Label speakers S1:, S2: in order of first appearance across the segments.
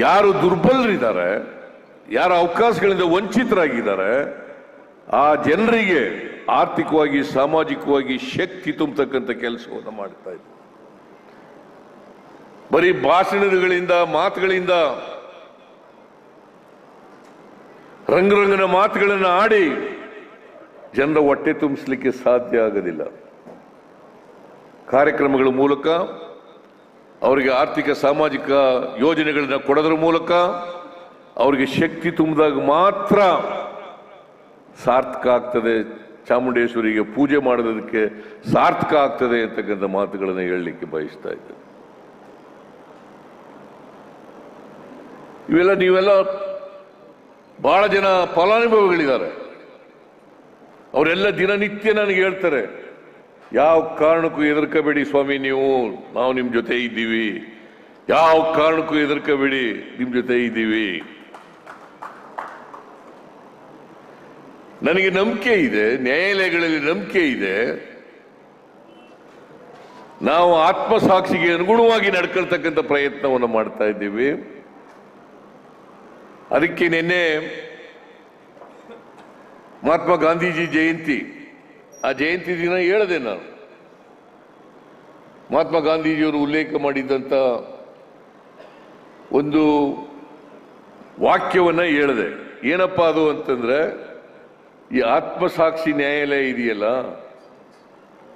S1: ಯಾರು ದುರ್ಬಲರಿದ್ದಾರೆ, ಯಾರು ಅವಕಾಶಗಳಿಂದ ವಂಚಿತರಾಗಿದ್ದಾರೆ, ಆ ಜನರಿಗೆ ಆರ್ಥಿಕವಾಗಿ ಸಾಮಾಜಿಕವಾಗಿ ಶಕ್ತಿ ತುಂಬತಕ್ಕಂಥ ಕೆಲಸವನ್ನು ಮಾಡ್ತಾ ಇದ್ದಾರೆ. ಬರೀ ಭಾಷಣಗಳಿಂದ ಮಾತುಗಳಿಂದ ರಂಗರಂಗನ ಮಾತುಗಳನ್ನು ಆಡಿ ಜನರ ಹೊಟ್ಟೆ ತುಂಬಿಸಲಿಕ್ಕೆ ಸಾಧ್ಯ ಆಗೋದಿಲ್ಲ. ಕಾರ್ಯಕ್ರಮಗಳ ಮೂಲಕ ಅವರಿಗೆ ಆರ್ಥಿಕ ಸಾಮಾಜಿಕ ಯೋಜನೆಗಳನ್ನ ಕೊಡೋದ್ರ ಮೂಲಕ ಅವರಿಗೆ ಶಕ್ತಿ ತುಂಬಿದಾಗ ಮಾತ್ರ ಸಾರ್ಥಕ ಆಗ್ತದೆ, ಚಾಮುಂಡೇಶ್ವರಿಗೆ ಪೂಜೆ ಮಾಡೋದಕ್ಕೆ ಸಾರ್ಥಕ ಆಗ್ತದೆ ಅಂತಕ್ಕಂಥ ಮಾತುಗಳನ್ನು ಹೇಳಲಿಕ್ಕೆ ಬಯಸ್ತಾ ಇದ್ದೇನೆ. ನೀವೆಲ್ಲ ಬಹಳ ಜನ ಫಲಾನುಭವಿಗಳಿದ್ದಾರೆ. ಅವರೆಲ್ಲ ದಿನನಿತ್ಯ ನನಗೆ ಹೇಳ್ತಾರೆ, ಯಾವ ಕಾರಣಕ್ಕೂ ಹೆದರ್ಕಬೇಡಿ ಸ್ವಾಮಿ, ನಾವು ನಿಮ್ಮ ಜೊತೆ ಇದ್ದೀವಿ, ಯಾವ ಕಾರಣಕ್ಕೂ ಹೆದರ್ಕಬೇಡಿ, ನಿಮ್ಮ ಜೊತೆ ಇದ್ದೀವಿ. ನನಗೆ ನಂಬಿಕೆ ಇದೆ, ನ್ಯಾಯಾಲಯಗಳಲ್ಲಿ ನಂಬಿಕೆ ಇದೆ. ನಾವು ಆತ್ಮಸಾಕ್ಷಿಗೆ ಅನುಗುಣವಾಗಿ ನಡ್ಕೊಳ್ತಕ್ಕಂಥ ಪ್ರಯತ್ನವನ್ನು ಮಾಡ್ತಾ ಇದ್ದೀವಿ. ಅದಕ್ಕೆ ನಿನ್ನೆ ಮಹಾತ್ಮ ಗಾಂಧೀಜಿ ಜಯಂತಿ, ಆ ಜಯಂತಿ ದಿನ ಹೇಳಿದೆ ನಾನು, ಮಹಾತ್ಮ ಗಾಂಧೀಜಿಯವರು ಉಲ್ಲೇಖ ಮಾಡಿದ್ದಂಥ ಒಂದು ವಾಕ್ಯವನ್ನ ಹೇಳಿದೆ. ಏನಪ್ಪ ಅದು ಅಂತಂದ್ರೆ, ಈ ಆತ್ಮಸಾಕ್ಷಿ ನ್ಯಾಯಾಲಯ ಇದೆಯಲ್ಲ,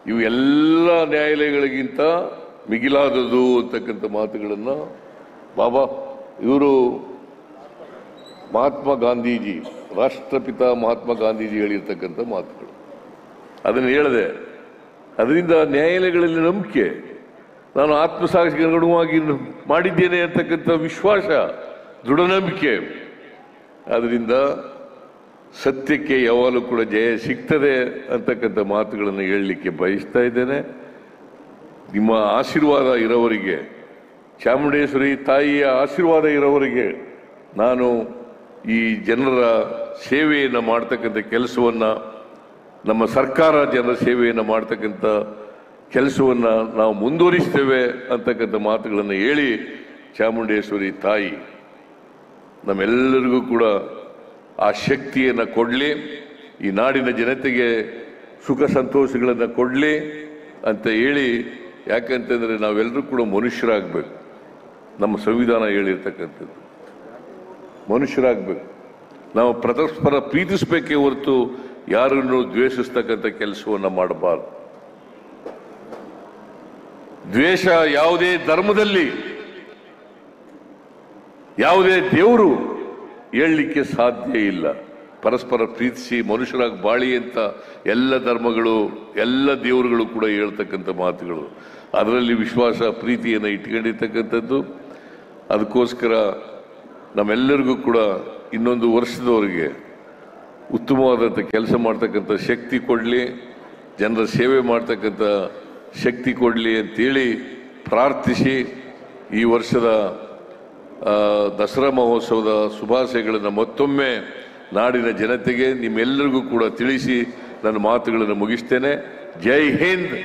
S1: ಇವು ಎಲ್ಲ ನ್ಯಾಯಾಲಯಗಳಿಗಿಂತ ಮಿಗಿಲಾದದು ಅಂತಕ್ಕಂಥ ಮಾತುಗಳನ್ನ ಬಾಬಾ ಇವರು ಮಹಾತ್ಮ ಗಾಂಧೀಜಿ, ರಾಷ್ಟ್ರಪಿತ ಮಹಾತ್ಮ ಗಾಂಧೀಜಿ ಹೇಳಿರ್ತಕ್ಕಂಥ ಮಾತುಗಳು, ಅದನ್ನು ಹೇಳಿದೆ. ಅದರಿಂದ ನ್ಯಾಯಾಲಯಗಳಲ್ಲಿ ನಂಬಿಕೆ, ನಾನು ಆತ್ಮಸಾಕ್ಷಿಗೆ ಅನುಗುಣವಾಗಿ ಮಾಡಿದ್ದೇನೆ ಅಂತಕ್ಕಂಥ ವಿಶ್ವಾಸ, ದೃಢ ನಂಬಿಕೆ. ಅದರಿಂದ ಸತ್ಯಕ್ಕೆ ಯಾವಾಗಲೂ ಕೂಡ ಜಯ ಸಿಗ್ತದೆ ಅಂತಕ್ಕಂಥ ಮಾತುಗಳನ್ನು ಹೇಳಲಿಕ್ಕೆ ಬಯಸ್ತಾ ಇದ್ದೇನೆ. ನಿಮ್ಮ ಆಶೀರ್ವಾದ ಇರೋವರಿಗೆ, ಚಾಮುಂಡೇಶ್ವರಿ ತಾಯಿಯ ಆಶೀರ್ವಾದ ಇರೋವರಿಗೆ ನಾನು ಈ ಜನರ ಸೇವೆಯನ್ನು ಮಾಡ್ತಕ್ಕಂಥ ಕೆಲಸವನ್ನು, ನಮ್ಮ ಸರ್ಕಾರ ಜನರ ಸೇವೆಯನ್ನು ಮಾಡ್ತಕ್ಕಂಥ ಕೆಲಸವನ್ನು ನಾವು ಮುಂದುವರಿಸ್ತೇವೆ ಅಂತಕ್ಕಂಥ ಮಾತುಗಳನ್ನು ಹೇಳಿ, ಚಾಮುಂಡೇಶ್ವರಿ ತಾಯಿ ನಮ್ಮೆಲ್ಲರಿಗೂ ಕೂಡ ಆ ಶಕ್ತಿಯನ್ನು ಕೊಡಲಿ, ಈ ನಾಡಿನ ಜನತೆಗೆ ಸುಖ ಸಂತೋಷಗಳನ್ನು ಕೊಡಲಿ ಅಂತ ಹೇಳಿ. ಯಾಕಂತಂದರೆ ನಾವೆಲ್ಲರೂ ಕೂಡ ಮನುಷ್ಯರಾಗಬೇಕು. ನಮ್ಮ ಸಂವಿಧಾನ ಹೇಳಿರ್ತಕ್ಕಂಥದ್ದು ಮನುಷ್ಯರಾಗಬೇಕು. ನಾವು ಪರಸ್ಪರ ಪ್ರೀತಿಸಬೇಕೇ ಹೊರತು ಯಾರನ್ನು ದ್ವೇಷಿಸ್ತಕ್ಕಂಥ ಕೆಲಸವನ್ನು ಮಾಡಬಾರದು. ದ್ವೇಷ ಯಾವುದೇ ಧರ್ಮದಲ್ಲಿ, ಯಾವುದೇ ದೇವರು ಹೇಳಲಿಕ್ಕೆ ಸಾಧ್ಯ ಇಲ್ಲ. ಪರಸ್ಪರ ಪ್ರೀತಿಸಿ ಮನುಷ್ಯರಾಗಿ ಬಾಳಿ ಅಂತ ಎಲ್ಲ ಧರ್ಮಗಳು, ಎಲ್ಲ ದೇವರುಗಳು ಕೂಡ ಹೇಳ್ತಕ್ಕಂಥ ಮಾತುಗಳು. ಅದರಲ್ಲಿ ವಿಶ್ವಾಸ ಪ್ರೀತಿಯನ್ನು ಇಟ್ಕೊಂಡಿರ್ತಕ್ಕಂಥದ್ದು. ಅದಕ್ಕೋಸ್ಕರ ನಮ್ಮೆಲ್ಲರಿಗೂ ಕೂಡ ಇನ್ನೊಂದು ವರ್ಷದವರೆಗೆ ಉತ್ತಮವಾದಂಥ ಕೆಲಸ ಮಾಡ್ತಕ್ಕಂಥ ಶಕ್ತಿ ಕೊಡಲಿ, ಜನರ ಸೇವೆ ಮಾಡ್ತಕ್ಕಂಥ ಶಕ್ತಿ ಕೊಡಲಿ ಅಂತೇಳಿ ಪ್ರಾರ್ಥಿಸಿ, ಈ ವರ್ಷದ ದಸರಾ ಮಹೋತ್ಸವದ ಶುಭಾಶಯಗಳನ್ನು ಮತ್ತೊಮ್ಮೆ ನಾಡಿನ ಜನತೆಗೆ ನಿಮ್ಮೆಲ್ಲರಿಗೂ ಕೂಡ ತಿಳಿಸಿ ನನ್ನ ಮಾತುಗಳನ್ನು ಮುಗಿಸ್ತೇನೆ. ಜೈ ಹಿಂದ್.